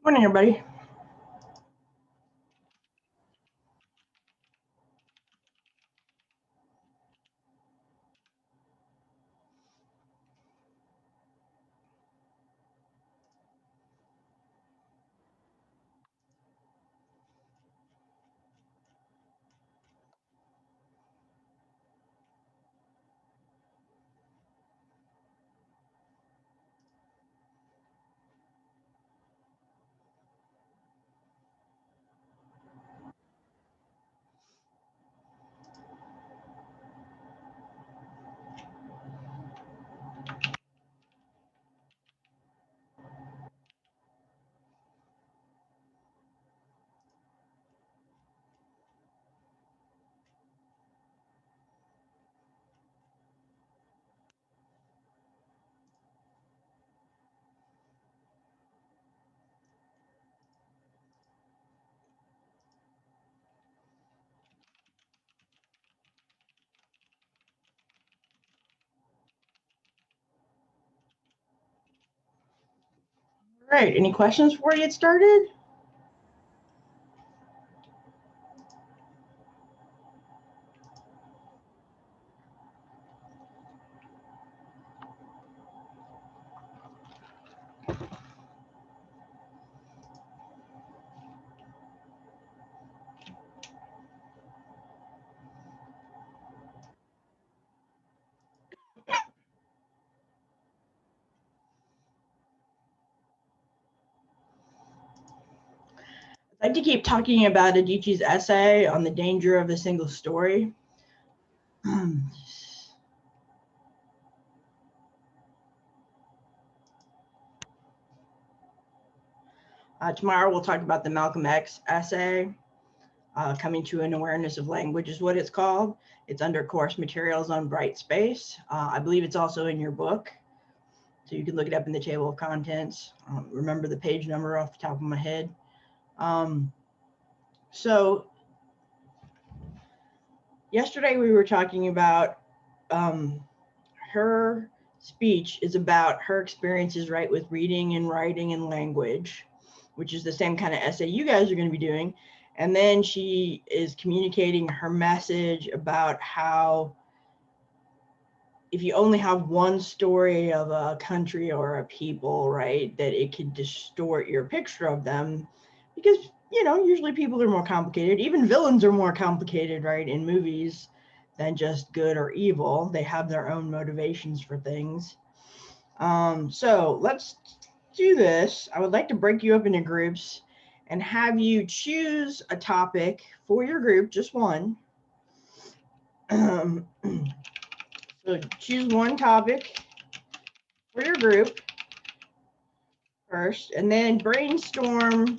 Morning, everybody. All right, any questions before we get started? I'd like to keep talking about Adichie's essay on the danger of a single story. Tomorrow we'll talk about the Malcolm X essay, Coming to an Awareness of Language is what it's called. It's under course materials on Brightspace. I believe it's also in your book, so you can look it up in the table of contents. Remember the page number off the top of my head. So yesterday we were talking about her speech is about her experiences, right, with reading and writing and language, which is the same kind of essay you guys are going to be doing. And then she is communicating her message about how if you only have one story of a country or a people, right, that it can distort your picture of them because, you know, usually people are more complicated. Even villains are more complicated, right, in movies than just good or evil. They have their own motivations for things. So let's do this. I would like to break you up into groups and have you choose a topic for your group, just one. So choose one topic for your group first, and then brainstorm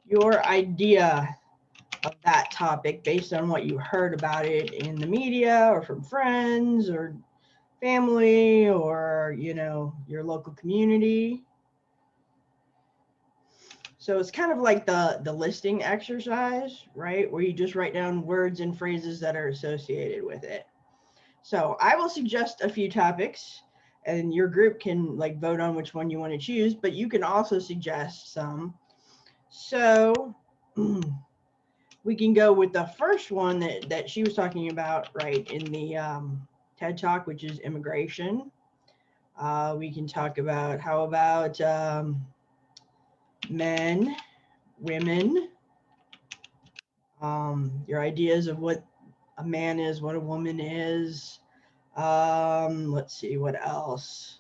your idea of that topic based on what you heard about it in the media or from friends or family or, you know, your local community. So it's kind of like the listing exercise, right? Where you just write down words and phrases that are associated with it. So I will suggest a few topics and your group can like vote on which one you want to choose, but you can also suggest some. So we can go with the first one that she was talking about, right, in the TED Talk, which is immigration. We can talk about, how about men, women, your ideas of what a man is, what a woman is. Let's see, what else?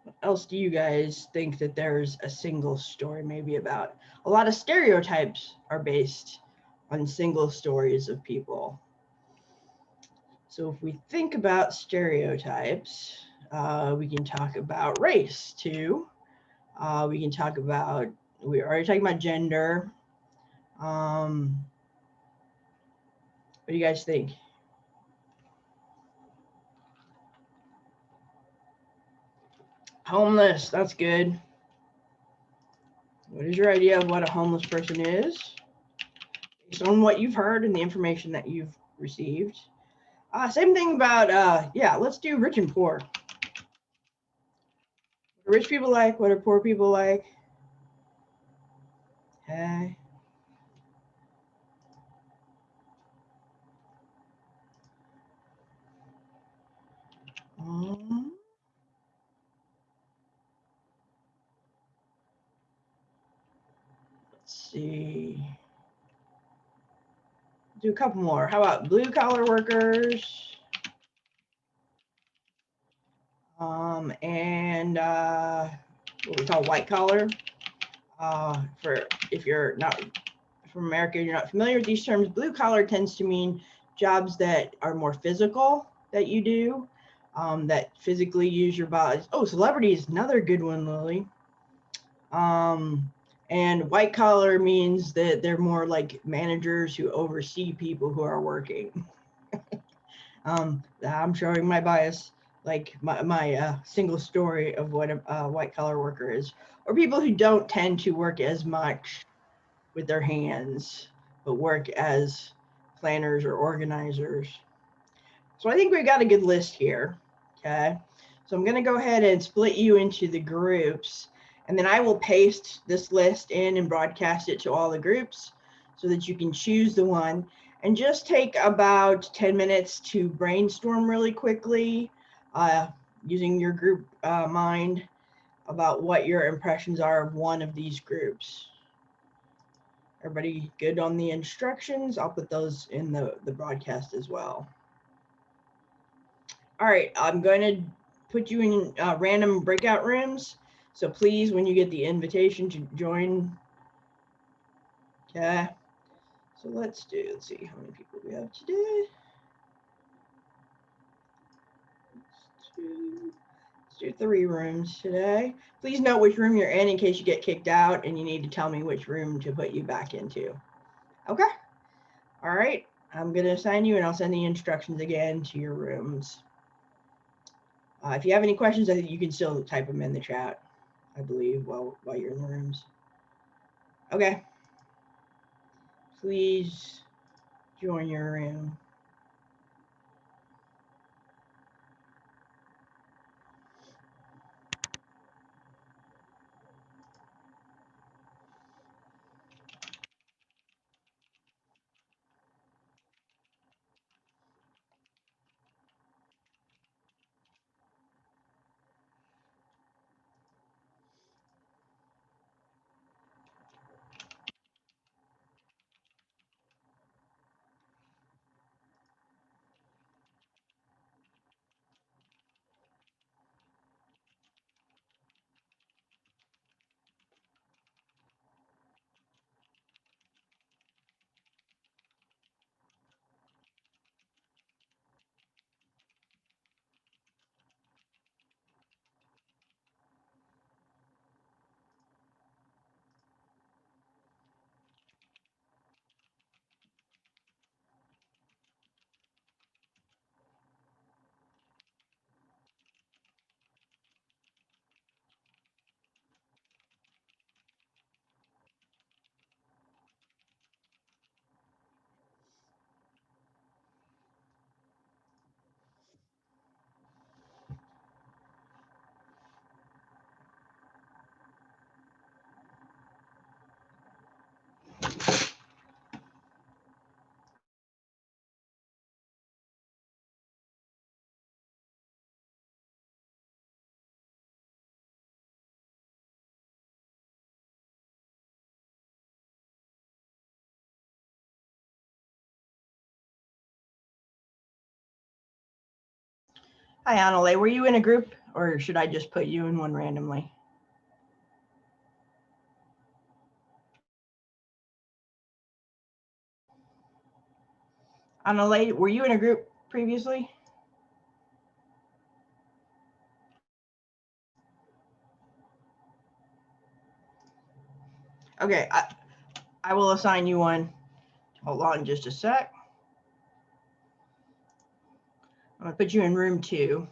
What else do you guys think that there's a single story maybe about? A lot of stereotypes are based on single stories of people. So if we think about stereotypes, we can talk about race too. We can talk about, we already talking about gender. What do you guys think? Homeless, that's good. What is your idea of what a homeless person is? Based on what you've heard and the information that you've received. Same thing about, yeah, let's do rich and poor. What rich people like? What do poor people like? Okay. Let's see. Do a couple more. How about blue collar workers? And what we call white collar. For if you're not from America, you're not familiar with these terms. Blue collar tends to mean jobs that are more physical that you do, that physically use your body. Oh, celebrity is another good one, Lily. And white collar means that they're more like managers who oversee people who are working. I'm showing my bias, like my single story of what a white collar worker is, or people who don't tend to work as much with their hands, but work as planners or organizers. So I think we've got a good list here. Okay. So I'm going to go ahead and split you into the groups, and then I will paste this list in and broadcast it to all the groups so that you can choose the one, and just take about 10 minutes to brainstorm really quickly using your group mind about what your impressions are of one of these groups. Everybody good on the instructions? I'll put those in the broadcast as well. All right, I'm going to put you in random breakout rooms. So please, when you get the invitation to join, okay. So let's see how many people we have today. Let's do 3 rooms today. Please note which room you're in case you get kicked out and you need to tell me which room to put you back into. Okay. All right. I'm going to assign you and I'll send the instructions again to your rooms. If you have any questions, I think you can still type them in the chat, I believe, while you're in the rooms. Okay. Please join your room. Hi, Annalee. Were you in a group or should I just put you in one randomly? Annalee, were you in a group previously? Okay, I will assign you one. Hold on just a sec. I'm gonna put you in room 2.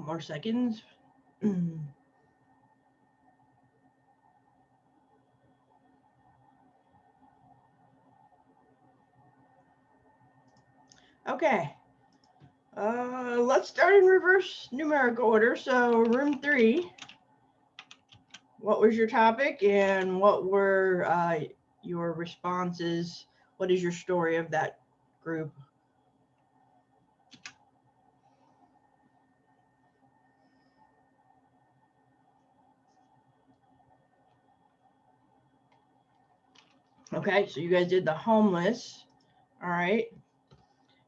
more seconds. Okay. Let's start in reverse numerical order. So room 3, what was your topic and what were your responses? What is your story of that group? Okay, so you guys did the homeless. All right.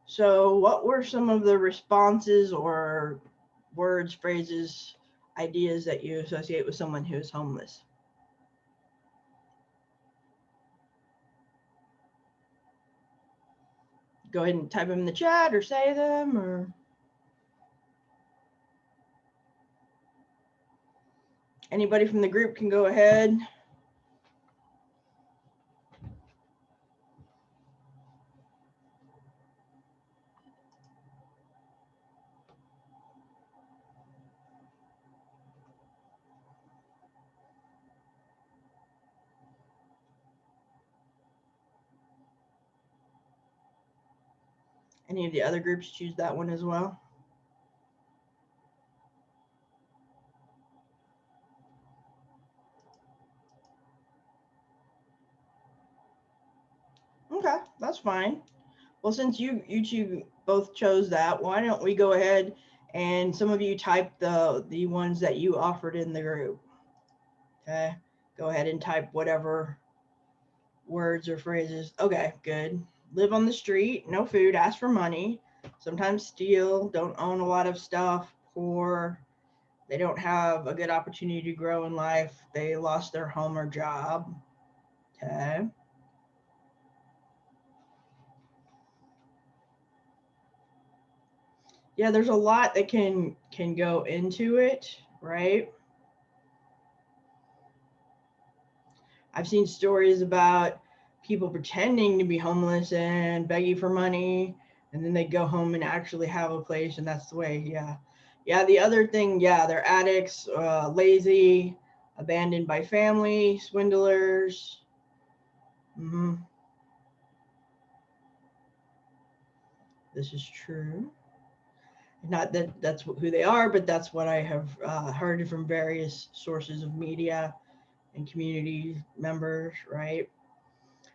So what were some of the responses or words, phrases, ideas that you associate with someone who is homeless? Go ahead and type them in the chat or say them, or anybody from the group can go ahead. Any of the other groups choose that one as well? Okay, that's fine. Well, since you two both chose that, why don't we go ahead and some of you type the ones that you offered in the group. Okay, go ahead and type whatever words or phrases. Okay, good. Live on the street, no food, ask for money, sometimes steal, don't own a lot of stuff, poor, they don't have a good opportunity to grow in life, they lost their home or job. Okay. Yeah, there's a lot that can go into it, right? I've seen stories about people pretending to be homeless and begging for money, and then they go home and actually have a place, and that's the way. Yeah, yeah. The other thing, yeah, they're addicts, lazy, abandoned by family, swindlers. This is true. Not that that's who they are, but that's what I have heard from various sources of media and community members, right?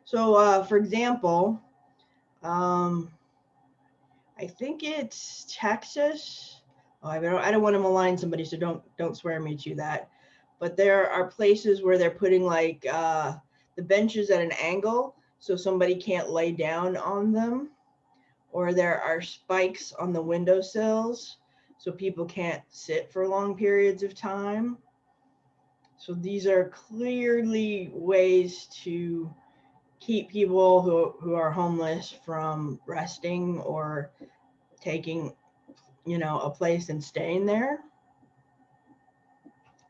So, for example, I think it's Texas. Oh, I don't want to malign somebody, so don't swear me to that. But there are places where they're putting like the benches at an angle so somebody can't lay down on them, or there are spikes on the windowsills so people can't sit for long periods of time. So these are clearly ways to keep people who are homeless from resting or taking, a place and staying there.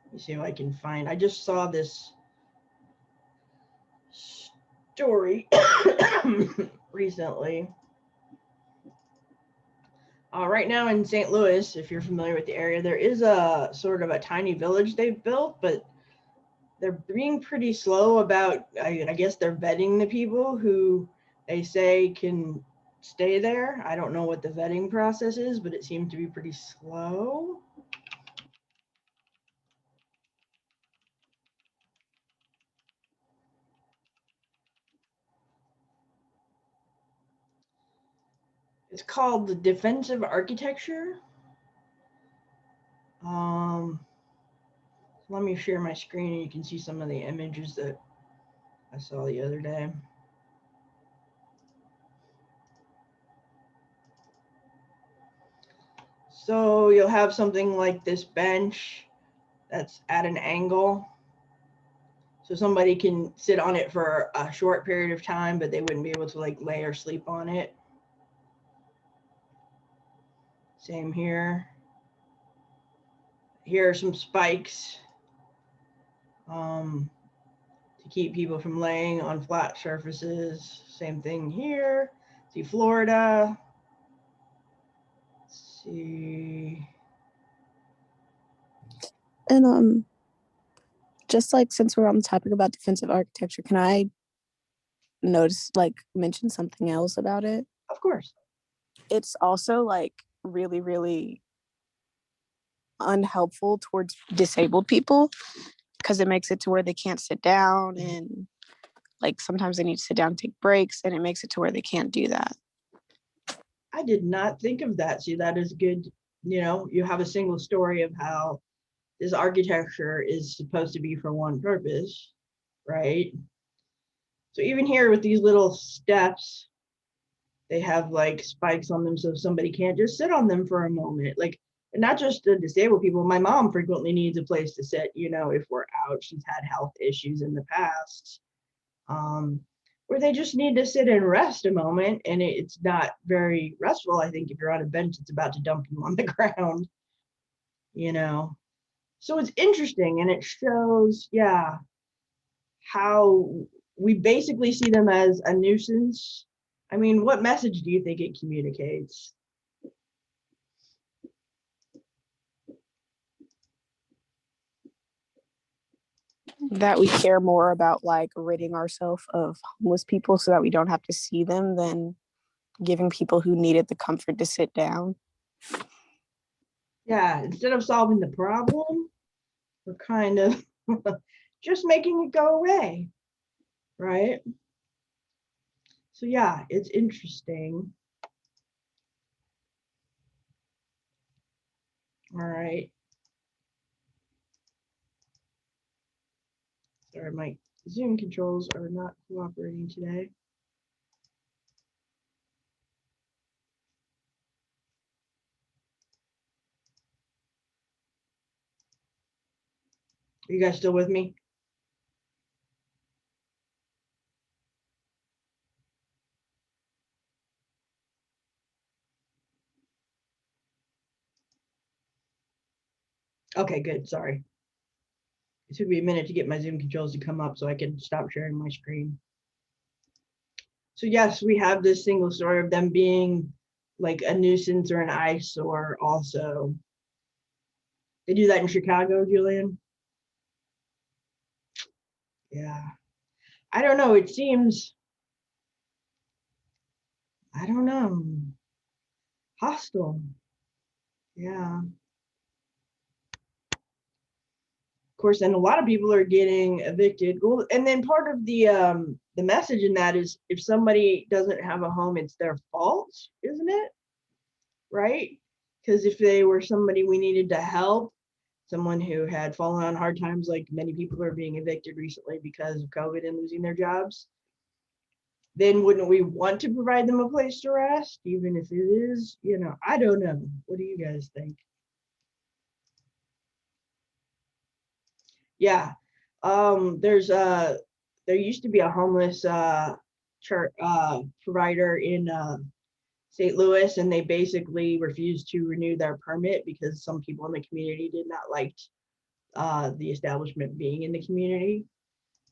Let me see if I can find. I just saw this story recently. Right now in St. Louis, if you're familiar with the area, there is a sort of a tiny village they've built, but they're being pretty slow about, I guess they're vetting the people who they say can stay there. I don't know what the vetting process is, but it seemed to be pretty slow. It's called the defensive architecture. Let me share my screen and you can see some of the images that I saw the other day. So you'll have something like this bench that's at an angle. So somebody can sit on it for a short period of time, but they wouldn't be able to like lay or sleep on it. Same here. Here are some spikes to keep people from laying on flat surfaces. Same thing here. See Florida. Let's see. And just like since we're on the topic about defensive architecture, can I mention something else about it? Of course. It's also like really, really unhelpful towards disabled people because it makes it to where they can't sit down, and like sometimes they need to sit down and take breaks, and it makes it to where they can't do that. I did not think of that. See, that is good. You know, you have a single story of how this architecture is supposed to be for one purpose, right? So even here with these little steps, they have like spikes on them so somebody can't just sit on them for a moment. Like, and not just the disabled people. My mom frequently needs a place to sit, you know, if we're out. She's had health issues in the past, where they just need to sit and rest a moment. And it's not very restful. I think if you're on a bench, it's about to dump you on the ground, you know. So it's interesting, and it shows, yeah, how we basically see them as a nuisance. I mean, what message do you think it communicates? That we care more about like ridding ourselves of homeless people so that we don't have to see them than giving people who needed the comfort to sit down. Yeah, instead of solving the problem, we're kind of just making it go away, right? So yeah, it's interesting. All right. Sorry, my Zoom controls are not cooperating today. Are you guys still with me? Okay, good. Sorry. It took me a minute to get my Zoom controls to come up so I could stop sharing my screen. So yes, we have this single story of them being like a nuisance or an eyesore also. They do that in Chicago, Julian? Yeah. I don't know. It seems, I don't know, hostile. Yeah. Of course, and a lot of people are getting evicted. Well, and then part of the message in that is if somebody doesn't have a home, it's their fault, isn't it? Right? Because if they were somebody we needed to help, someone who had fallen on hard times, like many people are being evicted recently because of COVID and losing their jobs, then wouldn't we want to provide them a place to rest, even if it is, you know, I don't know. What do you guys think? Yeah. There used to be a homeless church provider in St. Louis, and they basically refused to renew their permit because some people in the community did not like the establishment being in the community,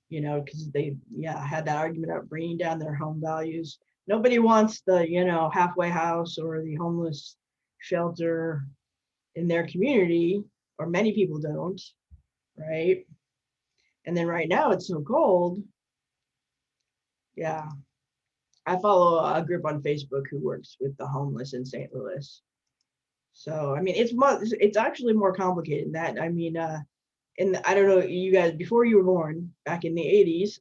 you know, because they, yeah, had that argument about bringing down their home values. Nobody wants the, you know, halfway house or the homeless shelter in their community, or many people don't, right? And then right now it's so cold. Yeah. I follow a group on Facebook who works with the homeless in St. Louis. So, I mean, it's actually more complicated than that. I mean, and I don't know, you guys, before you were born, back in the 80s,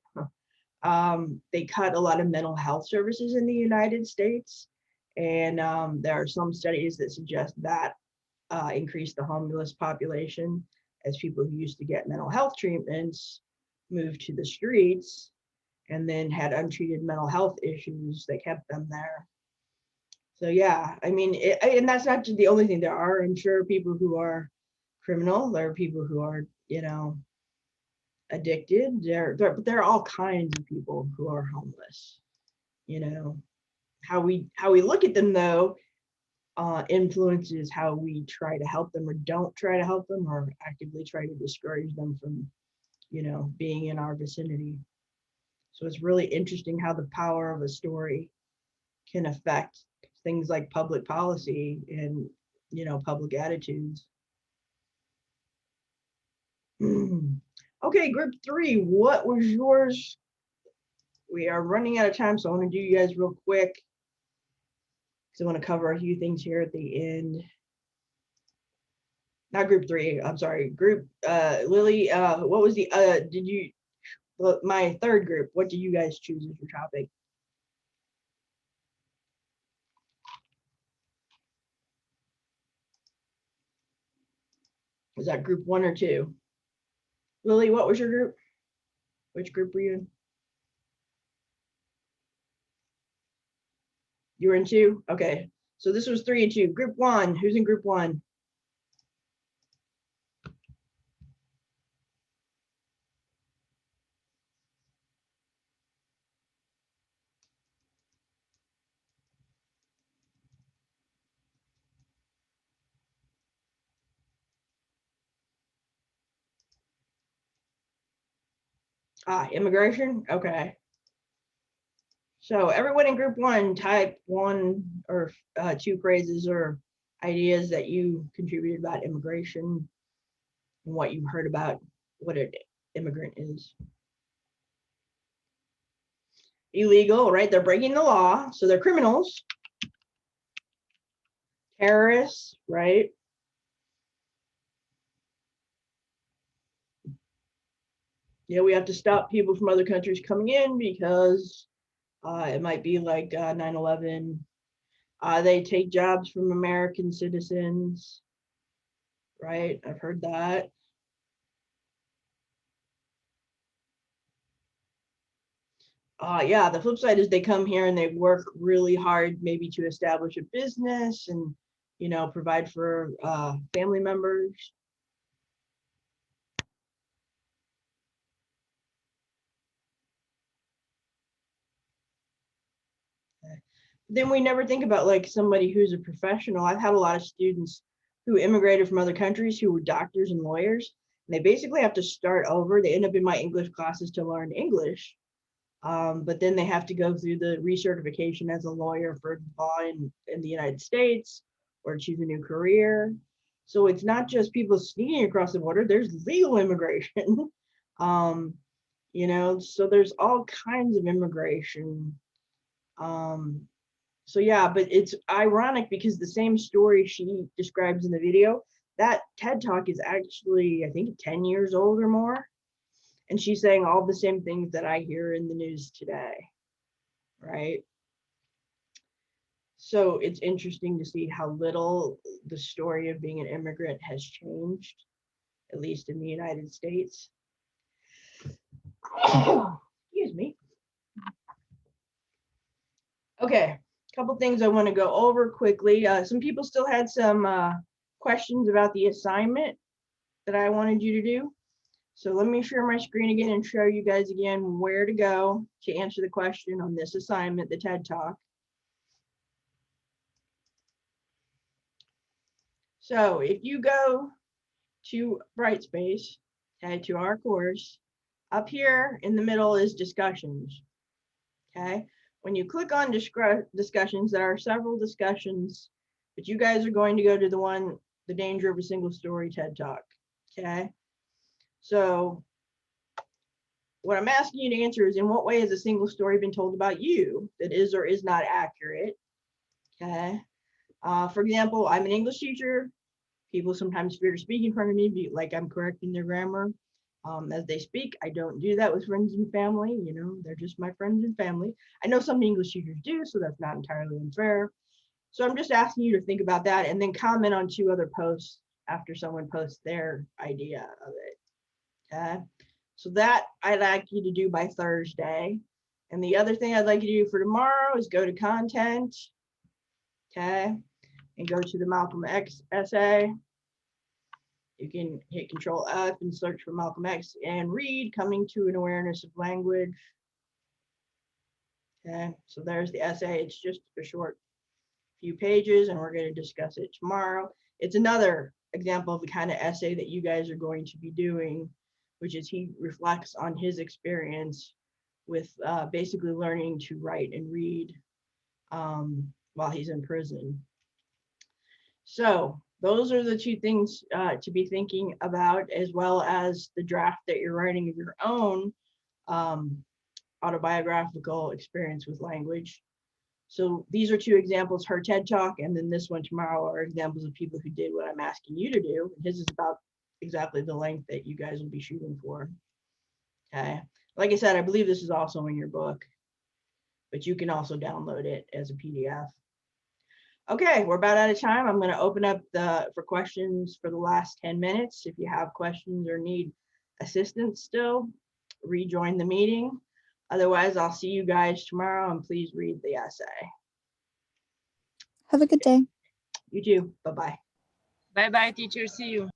they cut a lot of mental health services in the United States. And there are some studies that suggest that increased the homeless population as people who used to get mental health treatments moved to the streets and then had untreated mental health issues that kept them there. So yeah, I mean, and that's not the only thing. There are, I'm sure, people who are criminal. There are people who are, you know, addicted. There are all kinds of people who are homeless. You know, how we look at them though influences how we try to help them or don't try to help them or actively try to discourage them from, you know, being in our vicinity. So it's really interesting how the power of a story can affect things like public policy and, you know, public attitudes. Okay, group 3, what was yours? We are running out of time, so I want to do you guys real quick because I want to cover a few things here at the end. Not group 3, I'm sorry. Group Lily, what was the my third group, what do you guys choose as your topic? Was that group 1 or 2? Lily, what was your group? Which group were you in? You were in 2? Okay. So this was 3 and 2. Group 1, who's in group 1? Immigration? Okay. So everyone in group 1, type 1 or 2 phrases or ideas that you contributed about immigration and what you've heard about what an immigrant is. Illegal, right? They're breaking the law, so they're criminals. Terrorists, right? Yeah, we have to stop people from other countries coming in because it might be like 9/11. They take jobs from American citizens, right? I've heard that. Yeah, the flip side is they come here and they work really hard, maybe to establish a business and, you know, provide for family members. Then we never think about like somebody who's a professional. I've had a lot of students who immigrated from other countries who were doctors and lawyers, and they basically have to start over. They end up in my English classes to learn English, but then they have to go through the recertification as a lawyer for law in the United States or choose a new career. So it's not just people sneaking across the border, there's legal immigration. um, you know, so there's all kinds of immigration. Um, so yeah, but it's ironic because the same story she describes in the video, that TED Talk is actually, I think, 10 years old or more. And she's saying all the same things that I hear in the news today, right? So it's interesting to see how little the story of being an immigrant has changed, at least in the United States. Excuse me. Okay, a couple things I want to go over quickly. Some people still had some questions about the assignment that I wanted you to do. So let me share my screen again and show you guys again where to go to answer the question on this assignment, the TED Talk. So if you go to Brightspace, okay, to our course, up here in the middle is discussions, okay? When you click on discussions, there are several discussions, but you guys are going to go to the one, the danger of a single story TED Talk, okay? So what I'm asking you to answer is, in what way has a single story been told about you that is or is not accurate, okay? For example, I'm an English teacher. People sometimes fear to speak in front of me, like I'm correcting their grammar as they speak. I don't do that with friends and family. You know, they're just my friends and family. I know some English teachers do, so that's not entirely unfair. So I'm just asking you to think about that and then comment on 2 other posts after someone posts their idea of it, okay? So that I'd like you to do by Thursday. And the other thing I'd like you to do for tomorrow is go to content, okay? And go to the Malcolm X essay. You can hit Control F and search for Malcolm X and read Coming to an Awareness of Language. Okay, so there's the essay. It's just a short few pages and we're going to discuss it tomorrow. It's another example of the kind of essay that you guys are going to be doing, which is he reflects on his experience with basically learning to write and read while he's in prison. So those are the two things to be thinking about, as well as the draft that you're writing of your own autobiographical experience with language. So these are two examples, her TED Talk and then this one tomorrow are examples of people who did what I'm asking you to do. His is about exactly the length that you guys will be shooting for. Okay. Like I said, I believe this is also in your book, but you can also download it as a PDF. Okay, we're about out of time. I'm going to open up for questions for the last 10 minutes. If you have questions or need assistance still, rejoin the meeting. Otherwise, I'll see you guys tomorrow, and please read the essay. Have a good day. You too. Bye-bye. Bye-bye, teacher. See you.